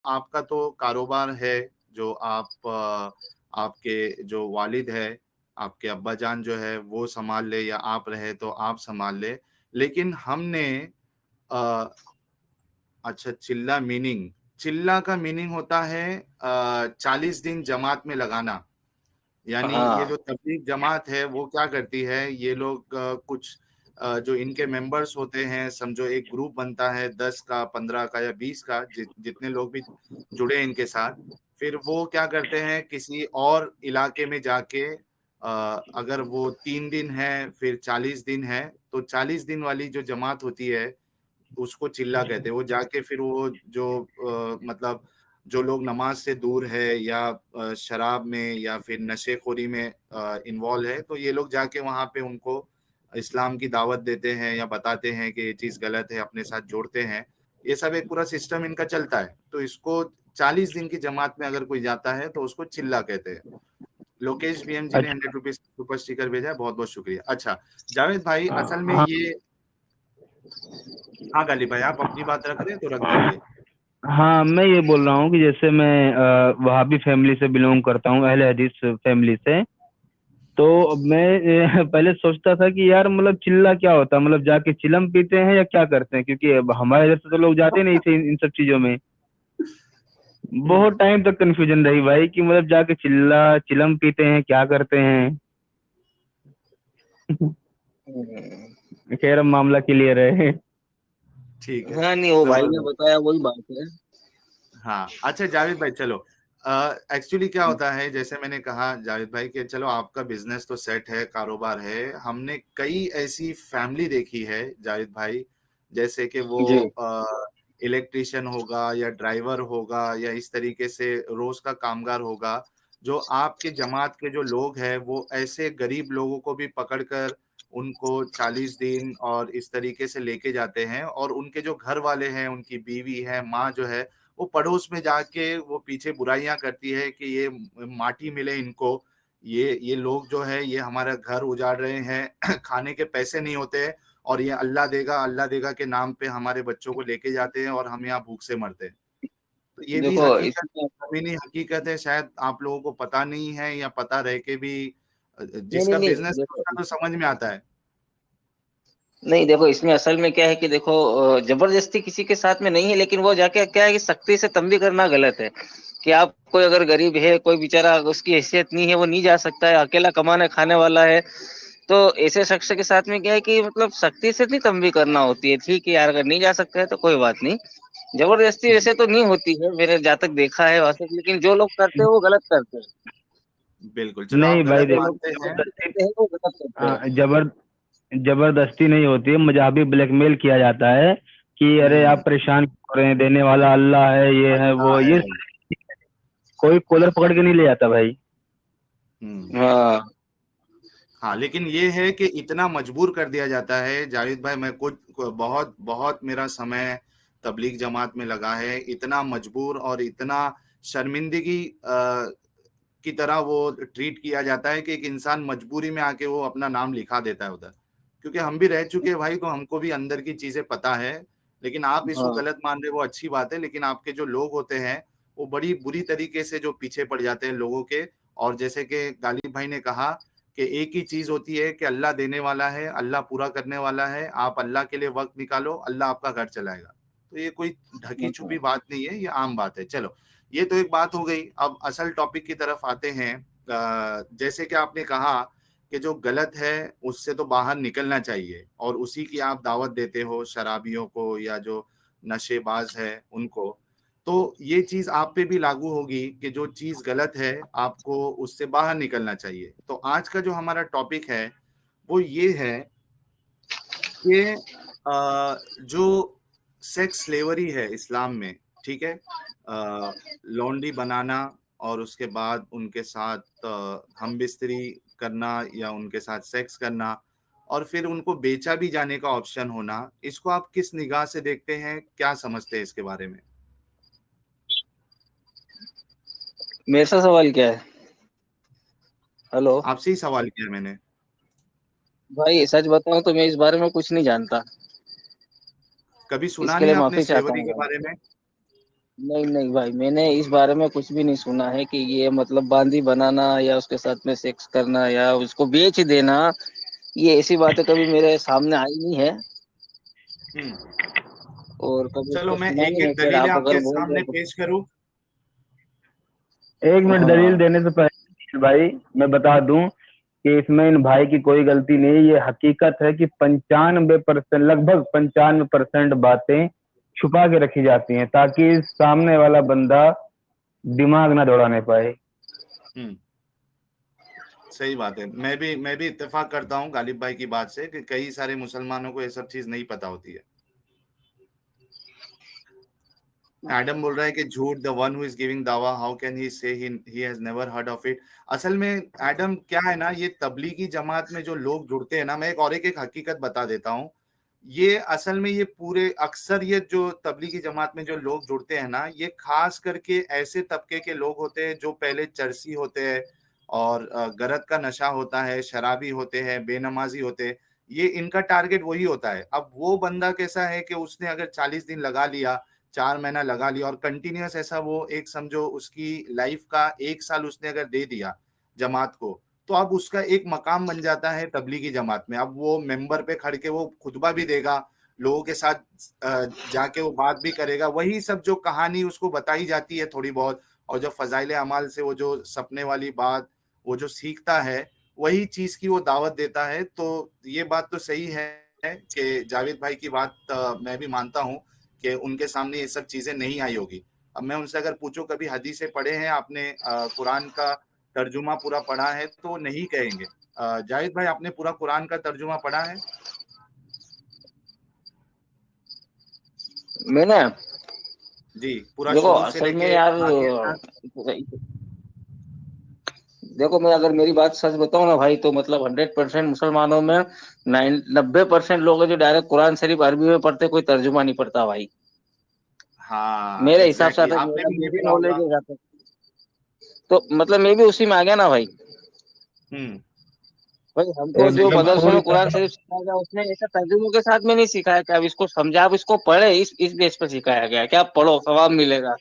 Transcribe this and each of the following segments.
आपका तो कारोबार है, जो आपके जो वालिद है, आपके अब्बा जान जो है वो संभाल ले, या आप रहे तो आप संभाल ले। लेकिन हमने अ, अच्छा, चिल्ला का मीनिंग होता है 40 दिन जमात में लगाना। यानी ये हाँ जो तबलीग जमात है वो क्या करती है, ये लोग कुछ जो इनके मेंबर्स होते हैं, समझो एक ग्रुप बनता है 10 का, 15 का या 20 का, जितने लोग भी जुड़े हैं इनके साथ। फिर वो क्या करते हैं, किसी और इलाके में जाके अगर वो 3 दिन है, फिर 40 दिन है, तो 40 दिन वाली जो जमात होती है उसको चिल्ला कहते हैं। वो जाके फिर वो जो मतलब जो लोग नमाज से दूर है, या शराब में या फिर नशेखोरी में इन्वॉल्व है, तो ये लोग जाके वहां पे उनको इस्लाम की दावत देते हैं या बताते हैं कि ये चीज गलत है, अपने साथ जोड़ते हैं। ये सब एक पूरा सिस्टम इनका चलता है। तो इसको 40 दिन की जमात में अगर कोई जाता है तो उसको चिल्ला कहते हैं। लोकेश बीएम जी ने अच्छा। 100 रुपीज सुपर स्टिकर भेजा है, बहुत बहुत शुक्रिया। अच्छा जावेद भाई, असल में हाँ ये, हाँ गालिब भाई, आप अपनी बात रख रहे हैं तो रख दीजिए। हाँ, मैं ये बोल रहा हूँ कि जैसे मैं वहाबी फैमिली से बिलोंग करता हूँ, अहले हदीस फैमिली से। तो मैं पहले सोचता था कि यार मतलब चिल्ला क्या होता है, मतलब जाके चिलम पीते हैं या क्या करते हैं, क्योंकि अब हमारे जैसे तो लोग जाते नहीं थे इन सब चीजों में। बहुत हम्म। टाइम तक कंफ्यूजन रही भाई कि मतलब जाके चिलम पीते हैं, क्या करते हैं। हम्म। खैर अब मामला क्लियर है। ठीक है, हाँ नहीं, वो भाई ने जबरदस्त। बताया वही बात है। हाँ अच्छा जावेद भाई, चलो एक्चुअली क्या होता है, जैसे मैंने कहा जावेद भाई कि चलो आपका बिजनेस तो सेट है, कारोबार है। हमने कई ऐसी फैमिली देखी है जावेद भाई, जैसे कि वो जी। इलेक्ट्रिशियन होगा या ड्राइवर होगा या इस तरीके से रोज का कामगार होगा। जो आपके जमात के जो लोग हैं वो ऐसे गरीब लोगों को भी पकड़कर उनको 40 दिन और इस तरीके से लेके जाते हैं, और उनके जो घर वाले हैं, उनकी बीवी है, माँ जो है, वो पड़ोस में जाके वो पीछे बुराइयां करती है कि ये माटी मिले इनको, ये लोग जो है ये हमारा घर उजाड़ रहे हैं खाने के पैसे नहीं होते हैं, और ये अल्लाह देगा के नाम पे हमारे बच्चों को लेके जाते हैं और हम यहाँ भूख से मरते हैं। तो ये भी देखो हकीकत, इसमें, जमीनी हकीकत है, शायद आप लोगों को पता नहीं है, या पता रह के भी नहीं नहीं जिसका नहीं, बिजनेस है देखो उसका तो समझ में आता है। नहीं, देखो इसमें असल में क्या है कि देखो जबरदस्ती किसी के साथ में नहीं है, लेकिन वो जाके क्या है कि सख्ती से तंबी करना गलत है। कि आप कोई अगर गरीब है, कोई बेचारा उसकी हैसियत नहीं है, वो नहीं जा सकता है, अकेला कमाने खाने वाला है, तो ऐसे शख्स के साथ में क्या है कि मतलब सख्ती से नहीं तंबी करना होती है। ठीक है यार, अगर नहीं जा सकता है तो कोई बात नहीं। जबरदस्ती वैसे तो नहीं होती है, मैंने जहाँ तक देखा है वैसे, लेकिन जो लोग करते हैं वो गलत करते हैं। बिल्कुल, चलो नहीं आप भाई गलत जो देखो, लोग मानते हैं। जबरदस्ती करते हैं वो गलत करते हैं। जबर जबरदस्ती नहीं होती है, मजाबी ब्लैकमेल किया जाता है कि अरे आप हम्म। परेशान क्यों हो रहे हैं, देने वाला अल्लाह है, ये है अल्लाह वो ये। है। कोई कॉलर पकड़ के नहीं ले जाता भाई। हम्म। हाँ हाँ, लेकिन ये है कि इतना मजबूर कर दिया जाता है जावेद भाई। मैं कुछ बहुत बहुत मेरा समय तबलीग जमात में लगा है, इतना मजबूर और इतना शर्मिंदगी की तरह वो ट्रीट किया जाता है कि एक इंसान मजबूरी में आके वो अपना नाम लिखा देता है उधर। क्योंकि हम भी रह चुके हैं भाई, तो हमको भी अंदर की चीजें पता है। लेकिन आप इसको हाँ गलत मान रहे हो, वो अच्छी बात है, लेकिन आपके जो लोग होते हैं वो बड़ी बुरी तरीके से जो पीछे पड़ जाते हैं लोगों के। और जैसे कि गालिब भाई ने कहा कि एक ही चीज होती है कि अल्लाह देने वाला है, अल्लाह पूरा करने वाला है, आप अल्लाह के लिए वक्त निकालो, अल्लाह आपका घर चलाएगा। तो ये कोई ढकी छुपी बात नहीं है, ये आम बात है। चलो, ये तो एक बात हो गई। अब असल टॉपिक की तरफ आते हैं। जैसे कि आपने कहा कि जो गलत है उससे तो बाहर निकलना चाहिए, और उसी की आप दावत देते हो शराबियों को या जो नशेबाज है उनको। तो ये चीज आप पे भी लागू होगी कि जो चीज गलत है आपको उससे बाहर निकलना चाहिए। तो आज का जो हमारा टॉपिक है वो ये है कि जो सेक्स स्लेवरी है इस्लाम में, ठीक है, लॉन्डी बनाना और उसके बाद उनके साथ हम बिस्तरी करना या उनके साथ सेक्स करना, और फिर उनको बेचा भी जाने का ऑप्शन होना, इसको आप किस निगाह से देखते हैं, क्या समझते हैं इसके बारे में? मेरे से सवाल क्या है? हेलो आपसे ही सवाल किया मैंने। भाई, सच बताऊं तो मैं इस बारे में कुछ नहीं जानता। कभी सुना इसके नहीं लिए आपने माफी चाहता स्लेवरी हूँ के भाई। बारे में? नहीं नहीं भाई, मैंने इस बारे में कुछ भी नहीं सुना है कि ये मतलब बांदी बनाना या उसके साथ में सेक्स करना या उसको बेच देना, ये ऐसी बातें कभी मेरे सामने आई नहीं है हम्म। और कभी चलो उसको मैं सुना एक नहीं है। एक खैर दलीलें आप अगर आपके बोल रहे सामने हो पेश करूं। एक मिनट, दलील हाँ। देने से पहले भाई मैं बता दूं कि इसमें इन भाई की कोई गलती नहीं है। ये हकीकत है कि 95%, लगभग 95% बातें छुपा के रखी जाती हैं ताकि सामने वाला बंदा दिमाग ना दौड़ाने पाए। हम्म। सही बात है। मैं भी इत्तेफाक करता हूँ गालिब भाई की बात से कि कई सारे मुसलमानों को ये सब चीज नहीं पता होती है। एडम बोल रहा है कि झूठ, the one who is giving दावा, हाउ कैन ही से he has never heard of it. असल में एडम क्या है ना, ये तबलीगी जमात में जो लोग जुड़ते हैं ना, मैं एक हकीकत बता देता हूँ। ये असल में ये पूरे अक्सर ये जो तबलीगी जमात में जो लोग जुड़ते हैं ना, ये खास करके ऐसे तबके के लोग होते हैं जो पहले चरसी होते हैं और गरत का नशा होता है, शराबी होते हैं, बेनमाजी होते हैं। ये इनका टारगेट वही होता है। अब वो बंदा कैसा है कि उसने अगर 40 दिन लगा लिया, 4 महीना लगा लिया और कंटिन्यूअस ऐसा वो एक समझो उसकी लाइफ का 1 साल उसने अगर दे दिया जमात को, तो अब उसका एक मकाम बन जाता है तबलीगी जमात में। अब वो मेंबर पे खड़ के वो खुतबा भी देगा, लोगों के साथ जाके वो बात भी करेगा, वही सब जो कहानी उसको बताई जाती है थोड़ी बहुत, और जो फजाइल अमाल से वो जो सपने वाली बात वो जो सीखता है, वही चीज की वो दावत देता है। तो ये बात तो सही है कि जावेद भाई की बात मैं भी मानता हूँ कि उनके सामने ये सब चीजें नहीं आई होगी। अब मैं उनसे अगर पूछूं कभी हदीसें पढ़े हैं आपने, कुरान का तर्जुमा पूरा पढ़ा है, तो नहीं कहेंगे। जाहिद भाई, आपने पूरा कुरान का तर्जुमा पढ़ा है? मैंने जी, पूरा देखो शुरू से असल में लेके यार, आखिर तक। देखो मैं अगर मेरी बात सच बताऊं ना भाई, तो मतलब 100% मुसलमानों में 90% लोग हैं जो डायरेक्ट कुरान शरीफ अरबी में पढ़ते, कोई तर्जुमा नहीं पढ़ता भाई। हाँ, मेरे हिसाब से एग्जैक्टली, तक आपने मेरा भी जो ये भी पढ़ा नॉलेज होगा। है जाता, तो मतलब मैं भी उसी में आ गया ना भाई। हम्म। भाई हमको जो सही मतलब बात मदरसों है। पूरी में कुरान शरीफ सिखाया गया, उसने ऐसा तर्जुमों के साथ में नहीं सिखाया कि अब इसको समझा, अब इसको पढ़े, इस बेस पर सिखाया गया कि आप पढ़ो सवाब मिलेगा।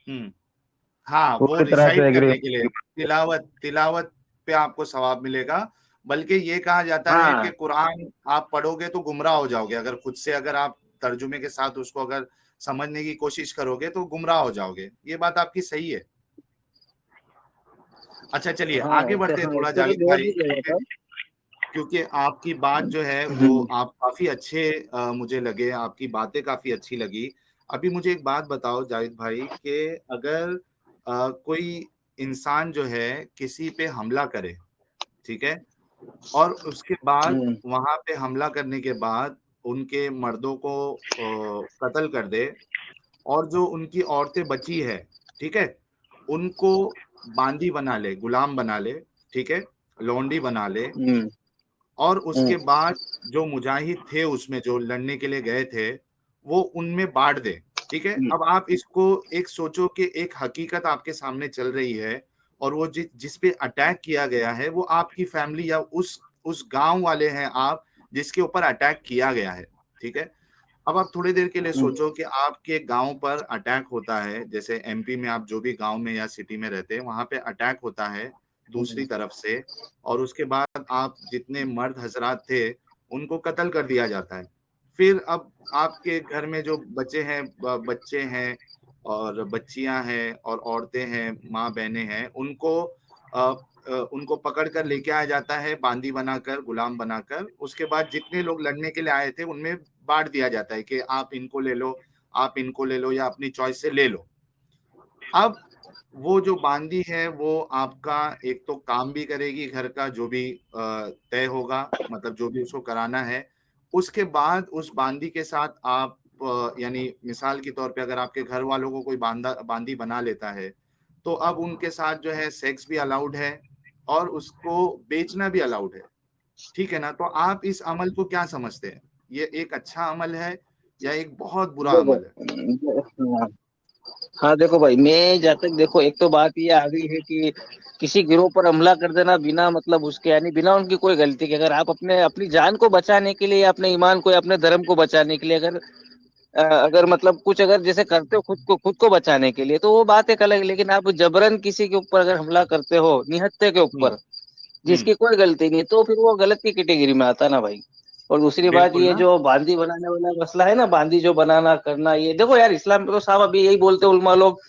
हम्म। हाँ, वो पूरी तरह से रिसाइट एग्री। करने के लिए, तिलावत तिलावत पे आपको सवाब मिलेगा। बल्कि ये कहा जाता है कि हाँ कुरान आप पढ़ोगे तो गुमराह हो जाओगे, अगर खुद से अगर आप तर्जुमे के साथ उसको अगर समझने की कोशिश करोगे तो गुमराह हो जाओगे। ये बात आपकी सही है। अच्छा, चलिए हाँ आगे बढ़ते हैं हाँ, थोड़ा इसको तो जावेद जोड़ भाई, भी दिया था। क्योंकि आपकी बात जो है वो हम्म। आप काफी अच्छे, मुझे लगे आपकी बातें काफी अच्छी लगी। अभी मुझे एक बात बताओ जावेद भाई कि अगर कोई इंसान जो है किसी पे हमला करे, ठीक है, और उसके बाद हम्म वहां पे हमला करने के बाद उनके मर्दों को कत्ल कर दे, और जो उनकी औरतें बची है, ठीक है, उनको बांदी बना ले, गुलाम बना ले, ठीक है, लौंडी बना ले, हम्म और हम्म उसके बाद जो मुजाहिद थे उसमें जो लड़ने के लिए गए थे वो उनमें बांट दे। ठीक है, हम्म अब आप इसको एक सोचो कि एक हकीकत आपके सामने चल रही है, और वो जिस पे अटैक किया गया है वो आपकी फैमिली या उस गांव वाले हैं आप जिसके ऊपर अटैक किया गया है। ठीक है, अब आप थोड़ी देर के लिए हम्म सोचो कि आपके गांव पर अटैक होता है, जैसे एमपी में आप जो भी गांव में या सिटी में रहते हैं वहां पे अटैक होता है दूसरी तरफ से, और उसके बाद आप जितने मर्द हजरात थे उनको कत्ल कर दिया जाता है। फिर अब आपके घर में जो बच्चे हैं, बच्चे हैं और बच्चियां हैं और औरतें हैं, माँ बहनें हैं, उनको पकड़ कर लेके आया जाता है, बांदी बनाकर, गुलाम बनाकर। उसके बाद जितने लोग लड़ने के लिए आए थे उनमें बांट दिया जाता है कि आप इनको ले लो, आप इनको ले लो, या अपनी चॉइस से ले लो। अब वो जो बांदी है वो आपका एक तो काम भी करेगी, घर का जो भी तय होगा, मतलब जो भी उसको कराना है। उसके बाद उस बांदी के साथ आप यानी मिसाल के तौर पे अगर आपके घर वालों को कोई बांदी बना लेता है, तो अब उनके साथ जो है सेक्स भी अलाउड है और उसको बेचना भी अलाउड है। ठीक है ना? तो आप इस अमल को क्या समझते हैं? ये एक अच्छा अमल है या एक बहुत बुरा देखो, अमल है? हाँ हाँ, देखो भाई, मैं जहाँ तक देखो, एक तो बात ये आ गई है कि किसी गिरोह पर हमला कर देना बिना मतलब उसके, यानी बिना उनकी कोई गलती के, अगर आप अपने अपनी जान को बचाने के लिए या अपने ईमान को या अपने धर्म को बचाने के लिए अगर अगर मतलब कुछ अगर जैसे करते हो खुद को बचाने के लिए तो वो बात एक अलग है, लेकिन आप जबरन किसी के ऊपर अगर हमला करते हो निहत्थे के हम्म। ऊपर जिसकी कोई गलती नहीं, तो फिर वो गलत की कैटेगरी में आता है ना भाई। और दूसरी बात बिल्कुल ये ना। जो बांदी बनाने वाला मसला है ना, बांदी जो बनाना करना, ये देखो यार इस्लाम में तो साहब अभी यही बोलते हैं उलमा लोग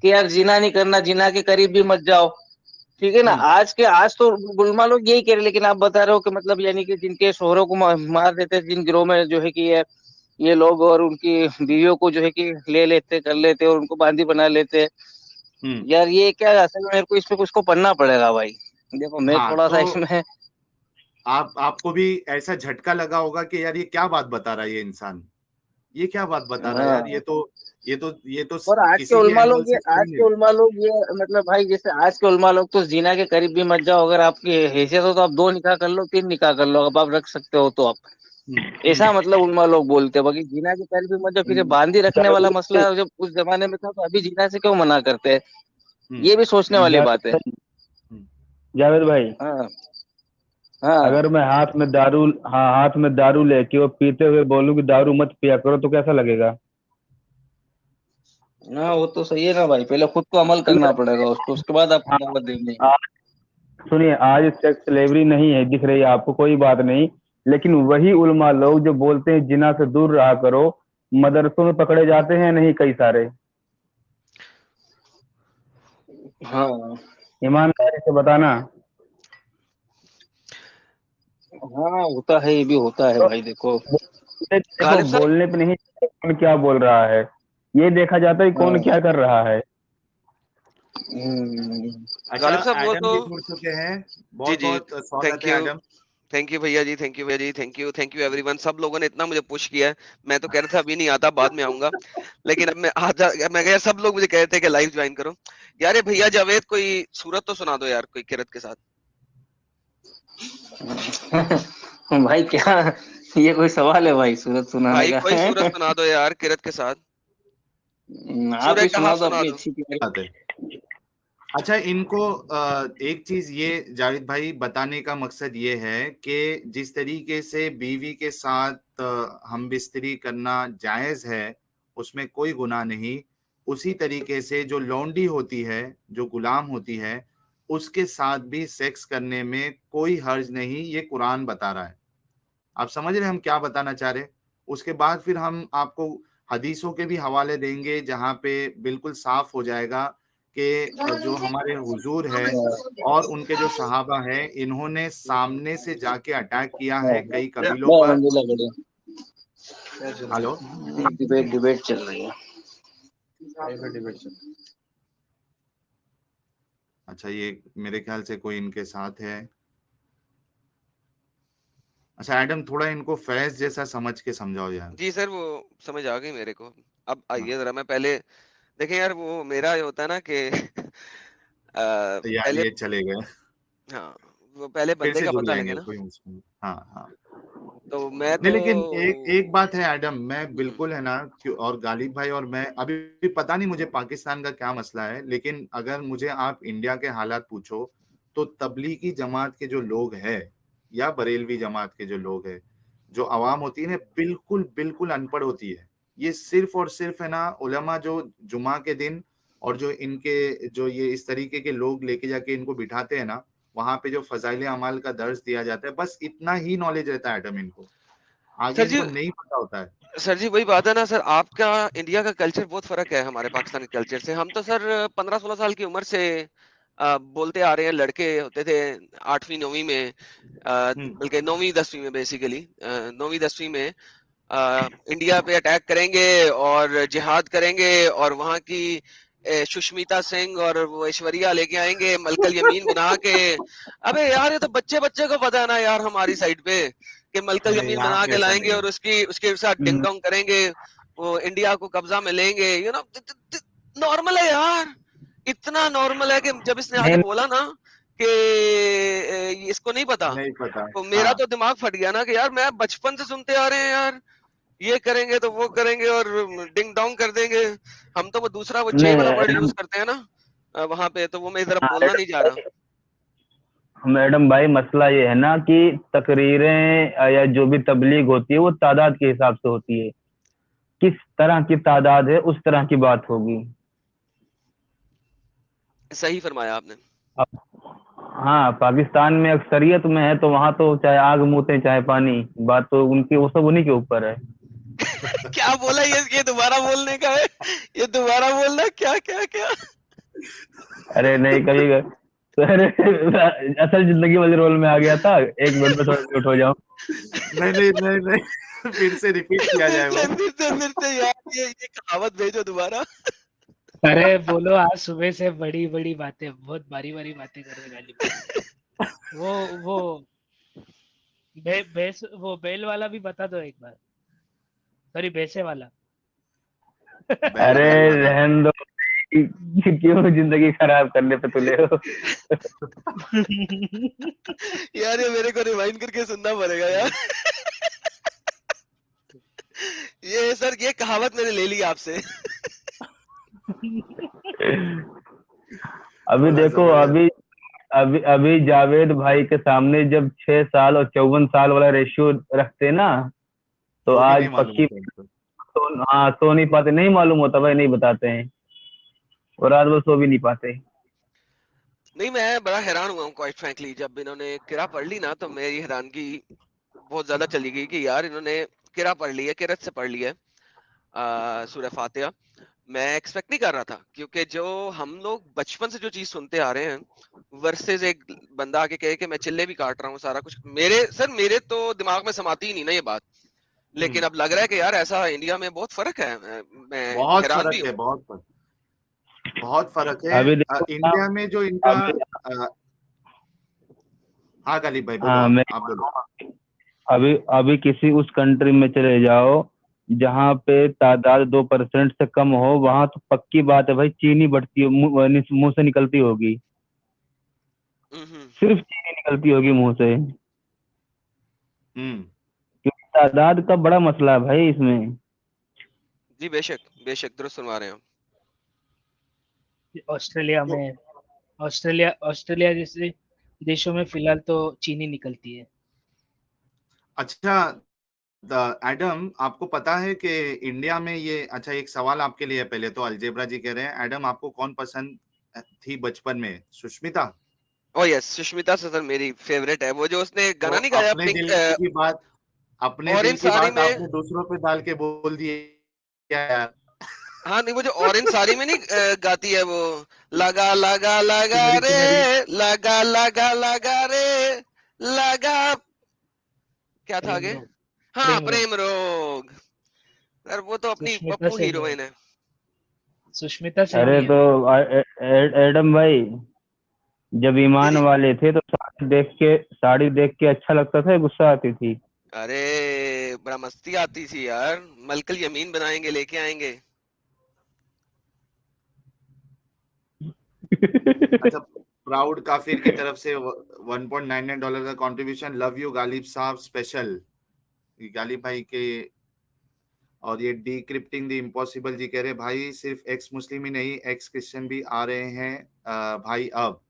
कि यार जिना नहीं करना, जिना के करीब भी मत जाओ। ठीक है ना, हम्म। आज तो उलमा लोग यही कह रहे हैं, लेकिन आप बता रहे हो कि मतलब यानी कि जिनके शोहरों को मार देते हैं, जिन गिरोह में जो है कि ये लोग और उनकी बीवियों को जो है कि ले लेते कर लेते और उनको बांदी बना लेते। हम्म। यार ये क्या, असल में मेरे को इस पे कुछ को पढ़ना पड़ेगा भाई। देखो मैं हाँ थोड़ा सा तो इसमें आपको भी ऐसा झटका लगा होगा कि यार ये क्या बात बता रहा है ये इंसान, ये क्या बात बता रहा है यार, हाँ। ये तो और किसी भी एंगल से सही आज के नहीं। उलमा लोग ये मतलब भाई जैसे आज के उलमा लोग तो जीना के करीब भी मत जाओ, अगर आपकी हैसियत हो तो आप 2 निकाह कर लो, 3 निकाह कर लो, अब आप रख सकते हो तो आप, हम्म। ऐसा हम्म। मतलब उलमा लोग बोलते हैं। बाकी जीना के करीब भी मत जाओ, फिर ये बांदी रखने वाला मसला है, जब उस जमाने में था तो अभी जीना से क्यों मना करते हैं, हम्म। ये भी सोचने वाली बात है। जावेद हम्म। जावेद भाई, हाँ हाँ। अगर मैं हाथ में दारू लेके वो पीते हुए बोलूं कि दारू मत पिया करो तो कैसा लगेगा? हाँ वो तो सही है ना भाई, पहले खुद को अमल करना पड़ेगा उसको, उसके बाद आपको दावत देनी है। हाँ, सुनिए, आज सेक्स स्लेवरी नहीं है, दिख रही है आपको, कोई बात नहीं, लेकिन वही उलमा लोग जो बोलते हैं जिना से दूर रहा करो, मदरसों में पकड़े जाते हैं नहीं कई सारे? हाँ ईमानदारी से बताना। हाँ होता है, ये भी होता है तो भाई। देखो देखो, गालिब साहब। बोलने पे नहीं कौन क्या बोल रहा है, ये देखा जाता है कि कौन हाँ। क्या कर रहा है। हम्म। अच्छा, गालिब साहब वो एडम तो भी जुड़ चुके हैं। जी बहुत जी। बहुत स्वागत थैंक है यू। एडम। थैंक यू भैया जी, थैंक यू भैया जी, थैंक यू एवरीवन। सब लोगों ने इतना मुझे पुश किया है। मैं तो कह रहा था अभी नहीं आता, बाद में आऊंगा, लेकिन अब मैं कह सब लोग मुझे कह रहे थे कि लाइव ज्वाइन करो। यार ये भैया जावेद कोई सूरत तो सुना दो यार, कोई किरत के साथ। भाई क्या, ये कोई सवाल है भाई सूरत सुनाने भाई का? कोई सूरत सुना दो यार किरत के साथ। आप सूरह ही सुना कहाफ दो सुना अपनी दो। अच्छी प्यारी। बात है। अच्छा, इनको एक चीज ये जावेद भाई बताने का मकसद ये है कि जिस तरीके से बीवी के साथ हम बिस्तरी करना जायज है, उसमें कोई गुनाह नहीं, उसी तरीके से जो लौंडी होती है, जो गुलाम होती है, उसके साथ भी सेक्स करने में कोई हर्ज नहीं, ये कुरान बता रहा है। आप समझ रहे हैं हम क्या बताना चाह रहे हैं? उसके बाद फिर हम आपको हदीसों के भी हवाले देंगे जहां पे बिल्कुल साफ हो जाएगा कि जो हमारे हुजूर है और उनके जो सहाबा हैं, इन्होंने सामने से जाके अटैक किया है कई कबीलों पर। अलहमदुलिल्लाह बढ़िया। हेलो। डिबेट डिबेट चल रही है। अच्छा, ये मेरे ख्याल से कोई इनके साथ है। अच्छा एडम, थोड़ा इनको फैज जैसा समझ के समझाओ यार। जी सर, वो समझ आ गई मेरे को। अब हाँ आइए जरा, मैं पहले देखें यार, वो मेरा ये होता है ना कि यार, पहले, ये चले गए। हाँ, वो पहले फिर बंदे से का जुड़ पता लगे जाएंगे, ना। कोई मुश्किल नहीं। हाँ हाँ। तो मैं नहीं, तो लेकिन एक एक बात है एडम, मैं हम्म, बिल्कुल है ना, क्यों, और गालिब भाई और मैं अभी भी पता नहीं मुझे पाकिस्तान का क्या मसला है, लेकिन अगर मुझे आप इंडिया के हालात पूछो तो तबलीगी जमात के जो लोग हैं या बरेलवी जमात के जो लोग हैं, जो अवाम होती है ना, बिल्कुल बिल्कुल अनपढ़ होती है। ये सिर्फ और सिर्फ है ना, उलमा जो जुमा के दिन और जो इनके जो ये इस तरीके के लोग लेके जाके इनको बिठाते हैं ना, वहां पे जो फजाइल अमाल का दर्ज दिया जाता है, बस इतना ही नॉलेज रहता है एडम इनको, आगे सर जी, इनको नहीं पता होता है। सर जी वही बात है ना सर, आपका इंडिया का कल्चर बहुत फर्क है हमारे पाकिस्तान के कल्चर से। हम तो सर 15-16 साल की उम्र से बोलते आ रहे हैं, लड़के होते थे 8वीं 9वीं में, हम्म। बल्कि 9वीं 10वीं में, बेसिकली 9वीं 10वीं में इंडिया पे अटैक करेंगे और जिहाद करेंगे, और वहां की सुष्मिता सिंह और वो ऐश्वर्या लेके आएंगे मलकल यमीन बना के। अबे यार ये तो बच्चे बच्चे को पता है ना यार, हमारी साइड पे कि मलकल नहीं, यमीन यहाँ बना पे के ऐसा लाएंगे नहीं है। और उसकी उसके साथ डिंग डोंग करेंगे, वो इंडिया को कब्जा में लेंगे। नॉर्मल है यार, इतना नॉर्मल है कि जब इसने आके नहीं बोला ना कि इसको नहीं पता, नहीं पता। तो मेरा हाँ। तो दिमाग फट गया ना कि यार मैं बचपन से सुनते आ रहे हैं यार, ये करेंगे तो वो करेंगे और डिंग डोंग कर देंगे। हम तो वो दूसरा वो चे नहीं वाला वर्ड मैडम, यूज करते हैं ना वहां पे, तो वो मैं इधर हाँ, बोलना नहीं जा रहा। मैडम भाई, मसला ये है ना कि तकरीरें या जो भी तबलीग होती है वो तादाद के हिसाब से होती है। किस तरह की तादाद है उस तरह की बात होगी। सही फरमाया आपने। अब हाँ, पाकिस्तान में अक्सरियत में है तो वहां तो चाहे आग मूते चाहे पानी, बात तो उनकी, वो सब उन्हीं के ऊपर है। क्या बोला ये दोबारा बोलने का है, ये दोबारा बोलना, क्या क्या क्या। अरे नहीं, कभी अरे असल जिंदगी वाले रोल में आ गया था, 1 मिनट में थोड़ा म्यूट हो जाऊं। नहीं नहीं नहीं नहीं, फिर से रिपीट किया जाए वो। फिर से यार, ये कहावत भेजो दोबारा। अरे बोलो, आज सुबह से बड़ी बड़ी बातें, बहुत बारी बारी बातें कर रहे गालिब भाई। वो वो बैल वाला भी बता दो एक बार, सॉरी भैंसे वाला। बैल अरे बैल वाला। रहन दो, क्यों जिंदगी खराब करने पे तुले हो। यार ये मेरे को रिवाइंड करके सुनना पड़ेगा यार। ये सर, ये कहावत मैंने ले ली आपसे। अभी बड़ा देखो, जबरदस्त। अभी अभी अभी जावेद भाई के सामने जब 6 साल और 54 साल वाला रेशियो रखते ना, तो तो भी आज नहीं मालूम पक्की होता उनको। हाँ, सो नहीं पाते, नहीं मालूम होता भाई, नहीं बताते हैं, और रात भर सो भी नहीं पाते। नहीं, मैं बड़ा हैरान हुआ हूँ क्वाइट फ्रैंकली, जब इन्होंने किरा पढ़ ली ना तो मेरी हैरानगी बहुत ज्यादा चली गई कि यार इन्होंने किरा पढ़ ली है, किरत से पढ़ ली है सूरह फातिहा। मैं एक्सपेक्ट नहीं कर रहा था, क्योंकि जो हम लोग बचपन से जो चीज सुनते आ रहे हैं वर्सेस एक बंदा आके कहे कि मैं चिल्ले भी काट रहा हूँ सारा कुछ, मेरे तो दिमाग में समाती ही नहीं ना ये बात। लेकिन अब लग रहा है कि यार ऐसा इंडिया में बहुत फर्क है। मैं बहुत हैरान भी फर्क है, हूँ। बहुत फर्क है। अभी देखो ना, इंडिया में जो इनका अभी हाँ गालिब भाई बोलो, हाँ, आप बोलो। अभी अभी किसी उस कंट्री में चले जाओ जहाँ पे तादाद 2% से कम हो, वहां तो पक्की बात है भाई, चीनी बढ़ती हो, मुंह से निकलती होगी, सिर्फ चीनी निकलती होगी मुंह से, हम्म। क्योंकि तादाद का बड़ा मसला है भाई इसमें। जी बेशक, बेशक दुरुस्त फरमा रहे हैं। ऑस्ट्रेलिया तो में, ऑस्ट्रेलिया जैसे देशों में फिलहाल तो चीनी निकलती है। अच्छा, एडम, आपको पता है कि इंडिया में ये, अच्छा एक सवाल आपके लिए है। पहले तो अलजेब्रा जी कह रहे हैं, एडम आपको कौन पसंद थी बचपन में, सुष्मिता? ओ यस, सुष्मिता सर मेरी फेवरेट है। वो जो उसने तो गाना नहीं गाया अपने पिंक, दिल की बात, अपने दिल ऑरेंज की साड़ी बात में। आपने दूसरों पे डाल के बोल दी क्या यार? हाँ नहीं, वो जो ऑरेंज साड़ी में नहीं गाती है वो, लगा लगा लगा चुनरी रे, चुनरी। लगा लगा लगा रे, लगा, क्या था प्रेम आगे? रोग, हाँ, प्रेम रोग। प्रेम रोग। सर वो तो अपनी सुष्मिता पप्पू सेन है, हीरोइन है। सुष्मिता सेन अरे ही है तो वो। एडम भाई, जब जी ईमान जी। वाले थे तो साड़ी देख के अच्छा लगता था या गुस्सा आती थी? अरे बड़ा मस्ती आती थी यार, मलकल यमीन बनाएंगे, लेके आएंगे। अच्छा, प्राउड काफिर की तरफ से $1.99 का कंट्रीब्यूशन, लव यू गालिब साहब स्पेशल, गालिब भाई के। और ये डिक्रिप्टिंग द इम्पॉसिबल जी कह रहे भाई सिर्फ एक्स मुस्लिम ही नहीं, एक्स क्रिश्चियन भी आ रहे हैं भाई अब।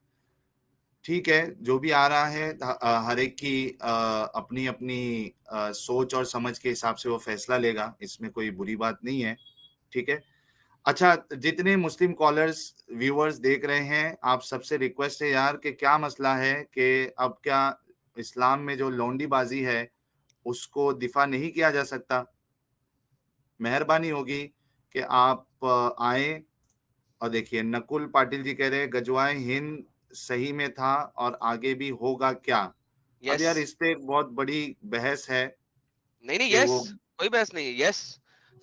ठीक है, जो भी आ रहा है हर एक की अपनी अपनी सोच और समझ के हिसाब से वो फैसला लेगा, इसमें कोई बुरी बात नहीं है। ठीक है। अच्छा, जितने मुस्लिम कॉलर्स व्यूअर्स देख रहे हैं, आप सबसे रिक्वेस्ट है यार कि क्या मसला है कि अब क्या इस्लाम में जो लौंडीबाजी है उसको दिफा नहीं किया जा सकता? मेहरबानी होगी कि आप आए। और देखिए, नकुल पाटिल जी कह रहे हैं गजवाए हिंद सही में था और आगे भी होगा क्या? अब यस। यार इस पे एक बहुत बड़ी बहस है नहीं नहीं, कि यस, वो कोई बहस नहीं है। Yes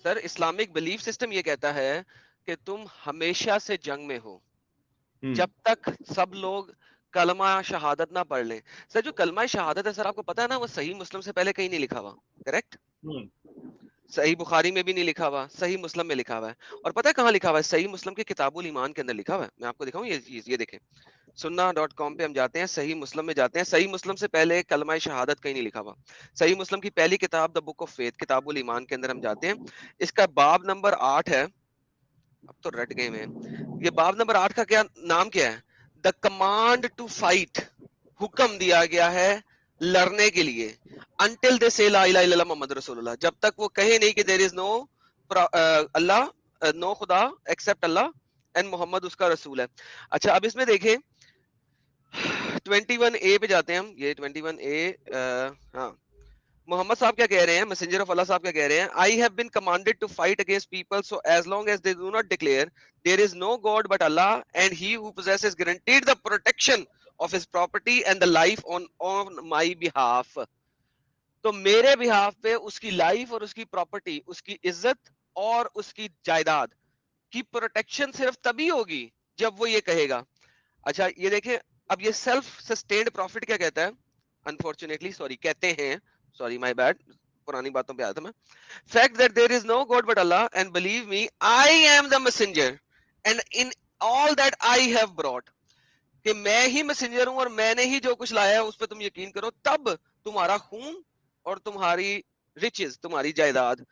sir, Islamic belief system ये कहता है कि तुम हमेशा से जंग में हो जब तक सब लोग कलमा शहादत ना पढ़ लें। सर जो कलमा शहादत है सर, आपको पता है ना, वो सही मुस्लिम से पहले कहीं नहीं लिखा हुआ। करेक्ट? हम्म, सही बुखारी में भी नहीं लिखा हुआ, सही मुस्लिम में लिखा हुआ है। और पता है कहाँ लिखा हुआ है? सही मुस्लिम के किताबुल ईमान के अंदर लिखा हुआ है। मैं आपको दिखाऊं ये चीज, ये देखें, सुन्ना.com पे हम जाते हैं, सही मुस्लिम में जाते हैं, सही मुस्लिम से पहले कलमा शहादत कहीं नहीं लिखा हुआ। सही मुस्लिम की पहली किताब द बुक ऑफ फेथ, किताबुल ईमान के अंदर हम जाते हैं, इसका बाब नंबर 8 है। अब तो रट गए में, ये बाब नंबर 8 का क्या नाम क्या है? द कमांड टू फाइट, हुक्म दिया गया है लड़ने के लिए, अनटिल दे से ला इलाहा इल्लल्लाह मोहम्मद रसूलुल्लाह, जब तक वो कहे नहीं कि there is no Allah, no खुदा एक्सेप्ट अल्लाह एंड मोहम्मद उसका रसूल है। अच्छा, अब इसमें देखें 21A पे जाते हैं हम। ये 21A, हाँ, मोहम्मद साहब क्या कह रहे हैं, मैसेंजर ऑफ अल्लाह साहब क्या कह रहे हैं, I have been commanded to fight against people so as long as they do not declare there is no God but Allah and he who possesses guaranteed the protection of his property and the life on my behalf. तो मेरे behalf पे उसकी life और उसकी property, उसकी इज्जत और उसकी जायदाद की प्रोटेक्शन सिर्फ तभी होगी जब वो ये कहेगा। अच्छा, ये देखिए, अब ये सेल्फ सस्टेन्ड प्रॉफिट क्या कहता है, अनफॉर्चुनेटली, सॉरी, कहते हैं, सॉरी माय बैड, पुरानी बातों पे आया था मैं। Fact that there is no God but Allah and believe me I am the messenger and in all that I have brought, कि मैं ही मैसेंजर हूं और मैंने ही जो कुछ लाया है उस पर तुम यकीन करो, तब तुम्हारा खून और तुम्हारी रिचेस, तुम्हारी जायदाद,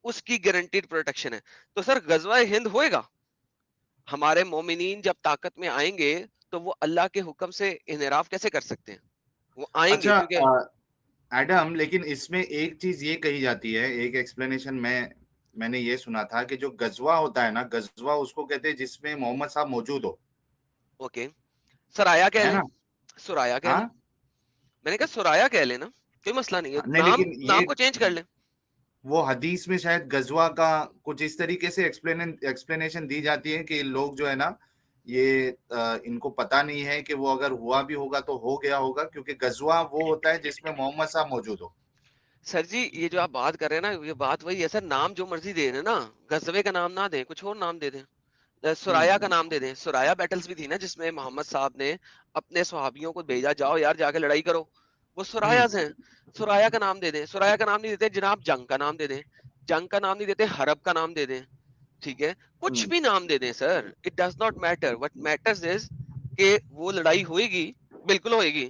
उसकी गारंटीड प्रोटेक्शन है। तो सर गजवा हिंद होएगा, हमारे मोमिनीन जब ताकत में आएंगे तो वो अल्लाह के हुक्म से इनराफ कैसे कर सकते हैं, वो आएंगे अच्छा क्योंकि एडम, लेकिन इसमें एक चीज ये कही जाती है, एक एक्सप्लेनेशन मैंने ये सुना था कि जो गजवा होता है ना, गजवा उसको कहते हैं जिसमें मोहम्मद साहब मौजूद हो, ओके, सराया कह है लें, ना? सुराया कह लें, हाँ मैंने कहा सुराया कह लेना, कोई मसला नहीं है, हाँ, नहीं, नाम लेकिन नाम ये को चेंज कर लें। वो हदीस में शायद गजवा का कुछ इस तरीके से एक्सप्लेनेशन दी जाती है कि लोग जो है ना, ये इनको पता नहीं है कि वो अगर हुआ भी होगा तो हो गया होगा, क्योंकि गजवा वो होता है जिसमें मोहम्मद साहब मौजूद हो। सर जी, ये जो आप बात कर रहे हैं ना, ये बात वही है सर, नाम जो मर्जी दे दें ना, गजवे का नाम ना दें, कुछ और नाम दे दें, सुराया का नाम दे दें। सुराया बैटल्स भी थी ना जिसमें मोहम्मद साहब ने अपने सहाबियों को भेजा, जाओ यार जाके लड़ाई करो, वो सुरायाज हैं। सुराया का नाम दे दें, सुराया का नाम नहीं देते जनाब, जंग का नाम दे दें, जंग का नाम नहीं देते, हरब का नाम दे दें, ठीक है, कुछ भी नाम दे दें sir, it does not matter, what matters is कि वो लड़ाई होएगी, बिल्कुल होएगी,